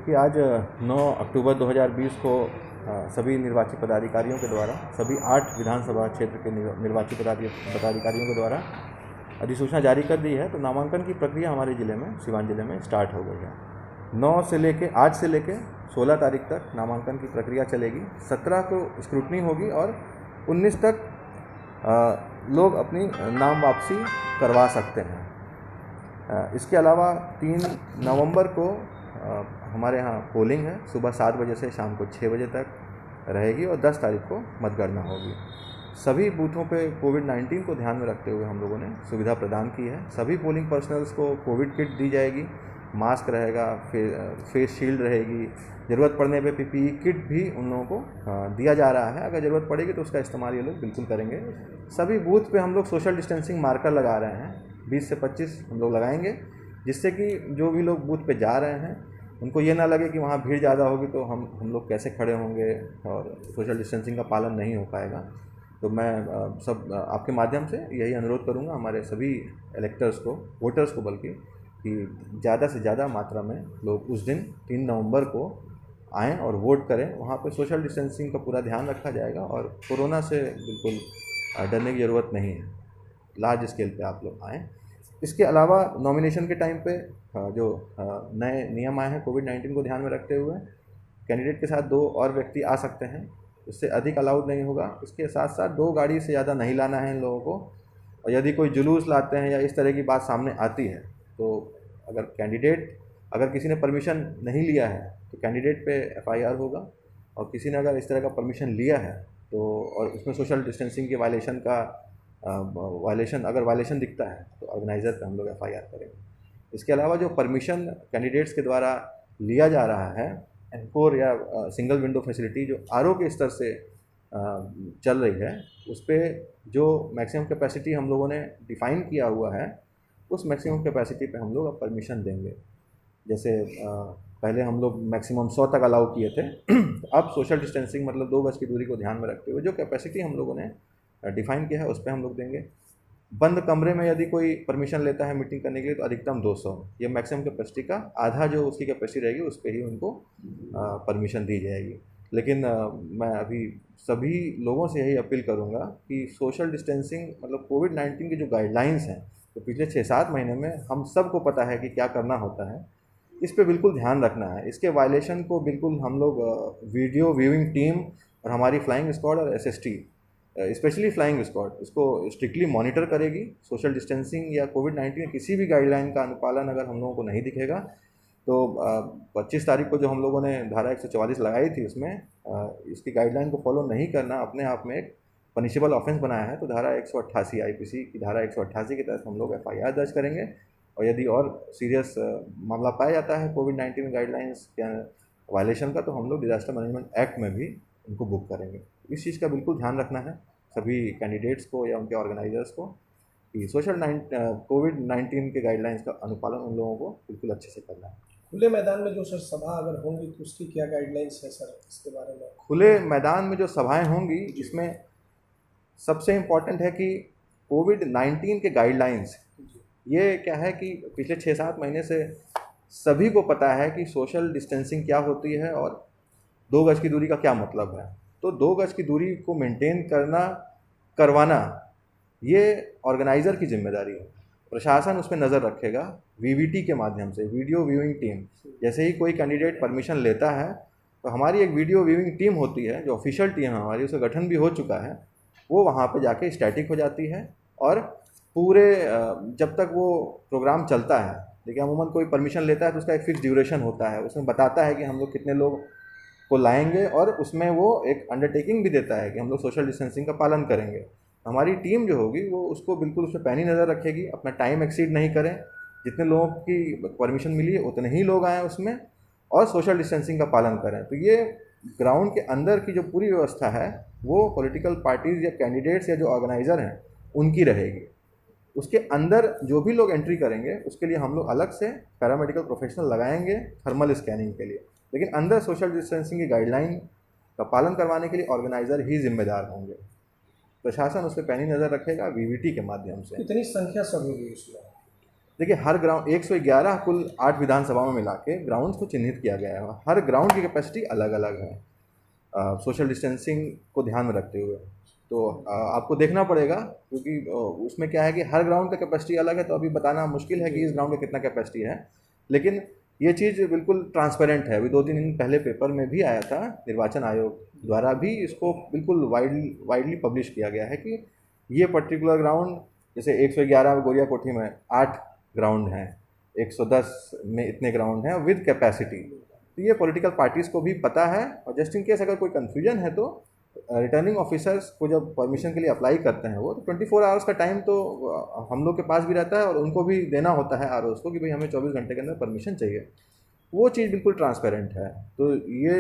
देखिए आज 9 अक्टूबर 2020 को सभी निर्वाचित पदाधिकारियों के द्वारा सभी 8 विधानसभा क्षेत्र के निर्वाचित पदाधिकारियों के द्वारा अधिसूचना जारी कर दी है। तो नामांकन की प्रक्रिया हमारे ज़िले में, सीवान ज़िले में स्टार्ट हो गई है। 9 से लेके आज से लेके 16 तारीख तक नामांकन की प्रक्रिया चलेगी। 17 को स्क्रूटनी होगी और 19 तक लोग अपनी नाम वापसी करवा सकते हैं। इसके अलावा 3 नवंबर को हमारे यहाँ पोलिंग है, सुबह 7 बजे से शाम को 6 बजे तक रहेगी और 10 तारीख को मतगणना होगी। सभी बूथों पे कोविड-19 को ध्यान में रखते हुए हम लोगों ने सुविधा प्रदान की है। सभी पोलिंग पर्सनल्स को कोविड किट दी जाएगी, मास्क रहेगा, फेस शील्ड रहेगी, ज़रूरत पड़ने पे पीपीई किट भी उन लोगों को दिया जा रहा है। अगर ज़रूरत पड़ेगी तो उसका इस्तेमाल ये लोग बिल्कुल करेंगे। सभी बूथ पे हम लोग सोशल डिस्टेंसिंग मार्कर लगा रहे हैं, 20 से 25 हम लोग लगाएंगे, जिससे कि जो भी लोग बूथ पे जा रहे हैं उनको ये ना लगे कि वहाँ भीड़ ज़्यादा होगी तो हम लोग कैसे खड़े होंगे और सोशल डिस्टेंसिंग का पालन नहीं हो पाएगा। तो मैं सब आपके माध्यम से यही अनुरोध करूँगा हमारे सभी इलेक्टर्स को, वोटर्स को बल्कि, कि ज़्यादा से ज़्यादा मात्रा में लोग उस दिन 3 नवंबर को आएँ और वोट करें। वहाँ पे सोशल डिस्टेंसिंग का पूरा ध्यान रखा जाएगा और कोरोना से बिल्कुल डरने की ज़रूरत नहीं है। लार्ज स्केल पे आप लोग आएँ। इसके अलावा नॉमिनेशन के टाइम पे जो नए नियम आए हैं कोविड-19 को ध्यान में रखते हुए, कैंडिडेट के साथ 2 और व्यक्ति आ सकते हैं, उससे अधिक अलाउड नहीं होगा। इसके साथ साथ 2 गाड़ी से ज़्यादा नहीं लाना है इन लोगों को। और यदि कोई जुलूस लाते हैं या इस तरह की बात सामने आती है तो अगर किसी ने परमिशन नहीं लिया है तो कैंडिडेट पे एफआईआर होगा, और किसी ने अगर इस तरह का परमिशन लिया है तो और उसमें सोशल डिस्टेंसिंग के वायलेशन दिखता है तो ऑर्गेनाइज़र पे हम लोग एफआईआर करेंगे। इसके अलावा जो परमिशन कैंडिडेट्स के द्वारा लिया जा रहा है, एनकोर या सिंगल विंडो फैसिलिटी जो आरओ के स्तर से चल रही है, उस पर जो मैक्सिमम कैपेसिटी हम लोगों ने डिफ़ाइन किया हुआ है, उस मैक्सिमम कैपेसिटी पे हम लोग अब परमिशन देंगे। जैसे पहले हम लोग मैक्सिमम 100 तक अलाउ किए थे, अब सोशल डिस्टेंसिंग मतलब 2 गज की दूरी को ध्यान में रखते हुए जो कैपेसिटी हम लोगों ने डिफ़ाइन किया है उस पे हम लोग देंगे। बंद कमरे में यदि कोई परमिशन लेता है मीटिंग करने के लिए तो अधिकतम 200, ये मैक्सिमम कैपेसिटी का आधा जो उसकी कैपेसिटी रहेगी उस पर ही उनको परमिशन दी जाएगी। लेकिन मैं अभी सभी लोगों से यही अपील करूँगा कि सोशल डिस्टेंसिंग मतलब कोविड-19 की जो गाइडलाइंस हैं तो पिछले 6-7 महीने में हम सबको पता है कि क्या करना होता है, इस पे बिल्कुल ध्यान रखना है। इसके वायलेशन को बिल्कुल हम लोग वीडियो व्यूइंग टीम और हमारी फ्लाइंग स्क्वाड और एसएसटी, स्पेशली फ्लाइंग स्क्वाड, इसको स्ट्रिक्टली मॉनिटर करेगी। सोशल डिस्टेंसिंग या कोविड-19 किसी भी गाइडलाइन का अनुपालन अगर हम लोगों को नहीं दिखेगा तो 25 तारीख को जो हम लोगों ने धारा 144 लगाई थी उसमें इसकी गाइडलाइन को फॉलो नहीं करना अपने आप में एक पनिशेबल ऑफेंस बनाया है। तो धारा 188 आईपीसी की धारा 188 के तहत हम लोग एफआईआर दर्ज करेंगे, और यदि और सीरियस मामला पाया जाता है कोविड-19 गाइडलाइंस या वायलेशन का तो हम लोग डिजास्टर मैनेजमेंट एक्ट में भी उनको बुक करेंगे। इस चीज़ का बिल्कुल ध्यान रखना है सभी कैंडिडेट्स को या उनके ऑर्गेनाइजर्स को कि कोविड-19 के गाइडलाइंस का अनुपालन उन लोगों को बिल्कुल अच्छे से करना है। खुले मैदान में जो सर सभा अगर होंगी तो उसकी क्या गाइडलाइंस है सर, इसके बारे में? खुले मैदान में जो सभाएं होंगी इसमें सबसे इम्पॉर्टेंट है कि कोविड-19 के गाइडलाइंस, ये क्या है कि पिछले 6-7 महीने से सभी को पता है कि सोशल डिस्टेंसिंग क्या होती है और 2 गज की दूरी का क्या मतलब है। तो 2 गज की दूरी को मेंटेन करवाना ये ऑर्गेनाइज़र की जिम्मेदारी है। प्रशासन उस पर नज़र रखेगा वीवीटी के माध्यम से, वीडियो व्यूइंग टीम। जैसे ही कोई कैंडिडेट परमिशन लेता है तो हमारी एक वीडियो व्यूइंग टीम होती है जो ऑफिशियल टीम है हमारी, उसका गठन भी हो चुका है। वो वहाँ पे जाके स्टैटिक हो जाती है और पूरे जब तक वो प्रोग्राम चलता है, देखिए अमूमन कोई परमिशन लेता है तो उसका एक फिक्स ड्यूरेशन होता है, उसमें बताता है कि हम लोग कितने लोग को लाएंगे और उसमें वो एक अंडरटेकिंग भी देता है कि हम लोग सोशल डिस्टेंसिंग का पालन करेंगे। हमारी टीम जो होगी वो उसको बिल्कुल उस पर पैनी नज़र रखेगी, अपना टाइम एक्सीड नहीं करें, जितने लोगों की परमिशन मिली है उतने ही लोग आएँ उसमें और सोशल डिस्टेंसिंग का पालन करें। तो ये ग्राउंड के अंदर की जो पूरी व्यवस्था है वो पॉलिटिकल पार्टीज़ या कैंडिडेट्स या जो ऑर्गेनाइज़र हैं उनकी रहेगी। उसके अंदर जो भी लोग एंट्री करेंगे उसके लिए हम लोग अलग से पैरामेडिकल प्रोफेशनल लगाएंगे थर्मल स्कैनिंग के लिए, लेकिन अंदर सोशल डिस्टेंसिंग की गाइडलाइन का पालन करवाने के लिए ऑर्गेनाइज़र ही जिम्मेदार होंगे। प्रशासन उस पर पैनी नज़र रखेगा वीवीटी के माध्यम से। कितनी संख्या सब होगी उसमें? देखिए हर ग्राउंड 111 कुल 8 विधानसभा में मिला के ग्राउंड्स को चिन्हित किया गया है। हर ग्राउंड की कैपेसिटी अलग अलग है सोशल डिस्टेंसिंग को ध्यान में रखते हुए। तो आपको देखना पड़ेगा, क्योंकि उसमें क्या है कि हर ग्राउंड का कैपेसिटी अलग है, तो अभी बताना मुश्किल है कि इस ग्राउंड का कितना कैपेसिटी है। लेकिन ये चीज़ बिल्कुल ट्रांसपेरेंट है। अभी 2-3 दिन पहले पेपर में भी आया था, निर्वाचन आयोग द्वारा भी इसको बिल्कुल वाइडली पब्लिश किया गया है कि ये पर्टिकुलर ग्राउंड, जैसे 111 गोरिया कोठी में 8 ग्राउंड हैं, 110 में इतने ग्राउंड हैं विद कैपेसिटी। तो ये पॉलिटिकल पार्टीज़ को भी पता है, और जस्ट इन केस अगर कोई कन्फ्यूजन है तो रिटर्निंग ऑफिसर्स को जब परमिशन के लिए अप्लाई करते हैं वो, तो 24 आवर्स का टाइम तो हम लोग के पास भी रहता है, और उनको भी देना होता है आर को कि भाई हमें 24 घंटे के अंदर परमिशन चाहिए। वो चीज़ बिल्कुल ट्रांसपेरेंट है। तो ये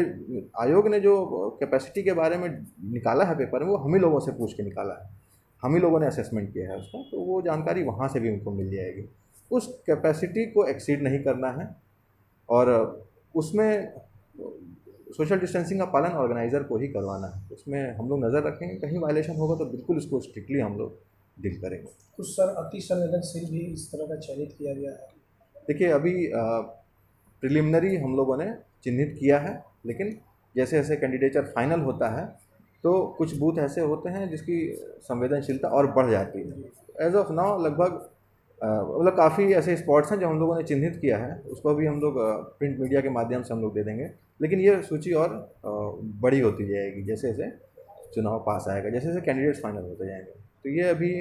आयोग ने जो कैपेसिटी के बारे में निकाला है पेपर में, वो हम ही लोगों से पूछ के निकाला है, हम ही लोगों ने असेसमेंट किया है उसका, तो वो जानकारी वहाँ से भी उनको मिल जाएगी। उस कैपेसिटी को एक्सीड नहीं करना है, और उसमें सोशल डिस्टेंसिंग का पालन ऑर्गेनाइज़र को ही करवाना है। उसमें हम लोग नज़र रखेंगे, कहीं वायलेशन होगा तो बिल्कुल उसको स्ट्रिक्टली हम लोग डील करेंगे। कुछ सर अति संवेदनशील भी इस तरह का चयनित किया गया है। देखिए अभी प्रिलिमिनरी हम लोगों ने चिन्हित किया है, लेकिन जैसे जैसे कैंडिडेचर फाइनल होता है तो कुछ बूथ ऐसे होते हैं जिसकी संवेदनशीलता और बढ़ जाती है। एज ऑफ नाउ लगभग मतलब काफ़ी ऐसे स्पॉट्स हैं जो हम लोगों ने चिन्हित किया है, उसको भी हम लोग प्रिंट मीडिया के माध्यम से हम लोग दे देंगे। लेकिन ये सूची और बड़ी होती जाएगी जैसे जैसे चुनाव पास आएगा, जैसे जैसे कैंडिडेट्स फाइनल होते जाएंगे। तो ये अभी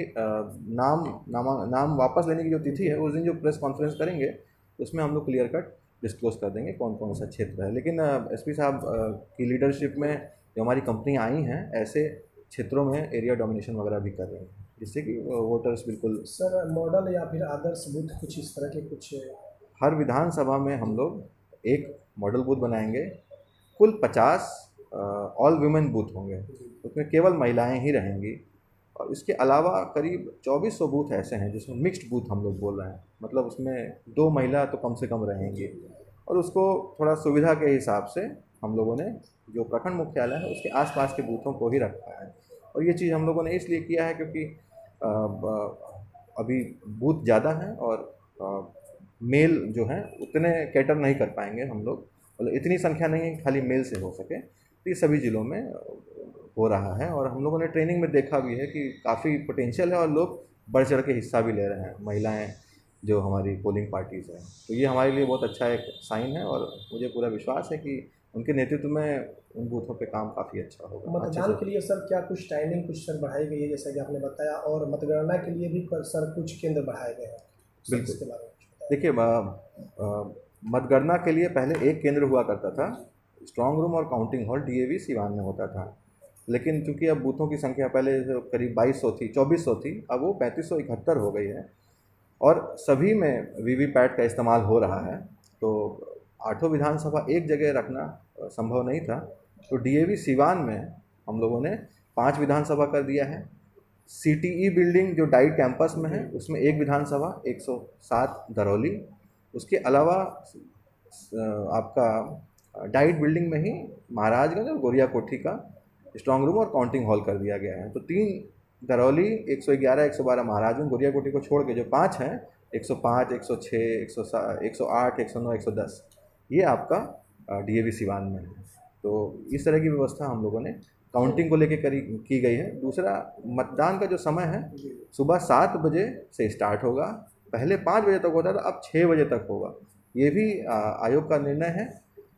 नाम वापस लेने की जो तिथि है, उस दिन जो प्रेस कॉन्फ्रेंस करेंगे उसमें हम लोग क्लियर कट डिस्क्लोज कर देंगे कौन कौन सा क्षेत्र है। लेकिन एसपी साहब की लीडरशिप में जो हमारी कंपनी आई हैं, ऐसे क्षेत्रों में एरिया डोमिनेशन वगैरह भी कर रही हैं, जिससे कि वोटर्स बिल्कुल। सर मॉडल या फिर आदर्श बूथ कुछ इस तरह के कुछ? हर विधानसभा में हम लोग एक मॉडल बूथ बनाएंगे। कुल 50 ऑल वुमेन बूथ होंगे, उसमें केवल महिलाएं ही रहेंगी। और इसके अलावा करीब 2400 बूथ ऐसे हैं जिसमें मिक्स्ड बूथ हम लोग बोल रहे हैं, मतलब उसमें 2 महिला तो कम से कम रहेंगी। और उसको थोड़ा सुविधा के हिसाब से हम लोगों ने जो प्रखंड मुख्यालय है उसके आसपास के बूथों को ही रखा है। और ये चीज़ हम लोगों ने इसलिए किया है क्योंकि अभी बूथ ज़्यादा हैं और मेल जो हैं उतने कैटर नहीं कर पाएंगे हम लोग, मतलब इतनी संख्या नहीं है खाली मेल से हो सके। तो ये सभी ज़िलों में हो रहा है, और हम लोगों ने ट्रेनिंग में देखा भी है कि काफ़ी पोटेंशियल है और लोग बढ़ चढ़ के हिस्सा भी ले रहे हैं, महिलाएं जो हमारी पोलिंग पार्टीज़ हैं। तो ये हमारे लिए बहुत अच्छा एक साइन है, और मुझे पूरा विश्वास है कि उनके नेतृत्व में उन बूथों पे काम काफ़ी अच्छा होगा। मतदान के लिए सर क्या कुछ टाइमिंग कुछ सर बढ़ाई गई है जैसा कि आपने बताया, और मतगणना के लिए भी सर कुछ केंद्र बढ़ाए गए हैं? बिल्कुल, देखिए मतगणना के लिए पहले एक केंद्र हुआ करता था, स्ट्रांग रूम और काउंटिंग हॉल डीएवी सिवान में होता था। लेकिन चूंकि अब बूथों की संख्या पहले करीब 2200 थी, 2400 थी, अब वो 3571 हो गई है, और सभी में वीवीपैट का इस्तेमाल हो रहा है। तो 8 विधानसभा एक जगह रखना संभव नहीं था, तो डीएवी सिवान में हम लोगों ने 5 विधानसभा कर दिया है। सीटीई बिल्डिंग जो डाइट कैंपस में है उसमें 1 विधानसभा, 107 दरौली। उसके अलावा आपका डाइट बिल्डिंग में ही महाराजगंज और गोरिया कोठी का स्ट्रांग रूम और काउंटिंग हॉल कर दिया गया है। तो 3 दरौली, 111, 112 महाराजगंज, गोरिया कोठी को छोड़ के जो 5 हैं, 105, 106, 108, 109, 110, ये आपका डीएवी सिवान में है। तो इस तरह की व्यवस्था हम लोगों ने काउंटिंग को लेके की गई है। दूसरा, मतदान का जो समय है सुबह 7 बजे से स्टार्ट होगा, पहले 5 बजे तक होता था, अब 6 बजे तक होगा। ये भी आयोग का निर्णय है,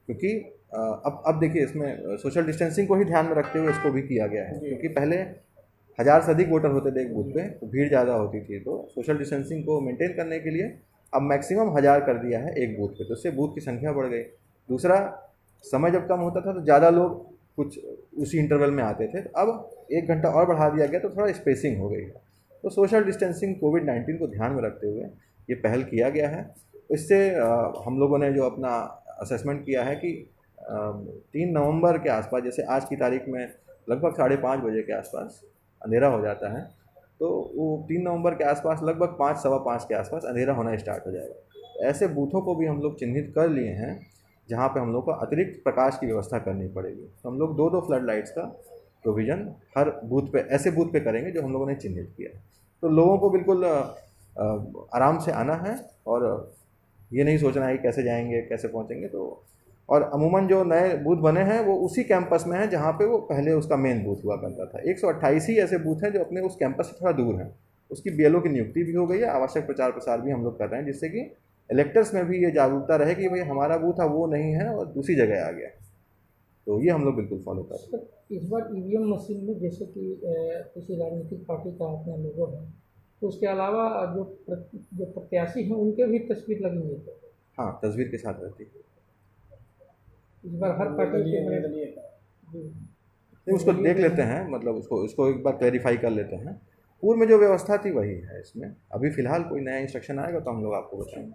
क्योंकि अब देखिए इसमें सोशल डिस्टेंसिंग को ही ध्यान में रखते हुए इसको भी किया गया है। क्योंकि पहले 1000 से अधिक वोटर होते थे एक बूथ पे, तो भीड़ ज़्यादा होती थी, तो सोशल डिस्टेंसिंग को मेंटेन करने के लिए अब मैक्सिमम 1000 कर दिया है एक बूथ पे, तो उससे बूथ की संख्या बढ़ गई। दूसरा, समय जब कम होता था तो ज़्यादा लोग कुछ उसी इंटरवल में आते थे, तो अब 1 घंटा और बढ़ा दिया गया, तो थोड़ा स्पेसिंग हो गई है। तो सोशल डिस्टेंसिंग कोविड-19 को ध्यान में रखते हुए ये पहल किया गया है। इससे हम लोगों ने जो अपना असेसमेंट किया है कि 3 नवंबर के आसपास, जैसे आज की तारीख में लगभग 5:30 बजे के आसपास अंधेरा हो जाता है, तो वो 3 नवंबर के आसपास लगभग 5, सवा 5 के आसपास अंधेरा होना स्टार्ट हो जाएगा। ऐसे बूथों को भी हम लोग चिन्हित कर लिए हैं जहाँ पे हम लोग को अतिरिक्त प्रकाश की व्यवस्था करनी पड़ेगी। तो हम लोग 2-2 फ्लड लाइट्स का प्रोविज़न हर बूथ पे, ऐसे बूथ पे करेंगे जो हम लोगों ने चिन्हित किया है। तो लोगों को बिल्कुल आराम से आना है और ये नहीं सोचना है कि कैसे जाएंगे कैसे पहुंचेंगे। तो और अमूमन जो नए बूथ बने हैं वो उसी कैंपस में हैं जहाँ पे वो पहले उसका मेन बूथ हुआ करता था। 128 ही ऐसे बूथ हैं जो अपने उस कैंपस से थोड़ा दूर हैं। उसकी बीएलओ की नियुक्ति भी हो गई है, आवश्यक प्रचार प्रसार भी हम लोग कर रहे हैं, जिससे कि इलेक्टर्स में भी ये जागरूकता रहे कि भाई हमारा बूथ था वो नहीं है और दूसरी जगह आ गया। तो ये हम लोग बिल्कुल फॉलो कर रहे हैं। इस बार ईवीएम मशीन में जैसे कि किसी राजनीतिक पार्टी का अपना लोगो है, तो उसके अलावा जो प्रत्याशी हैं उनके भी तस्वीर लगेंगे तो हाँ, तस्वीर के साथ रहती है। इस बार हर पार्टी के निर्दलीय का नहीं, उसको देख लेते हैं, मतलब उसको एक बार क्लैरिफाई कर लेते हैं। पूर्व में जो व्यवस्था थी वही है इसमें। अभी फ़िलहाल कोई नया इंस्ट्रक्शन आएगा तो हम लोग आपको बताएंगे।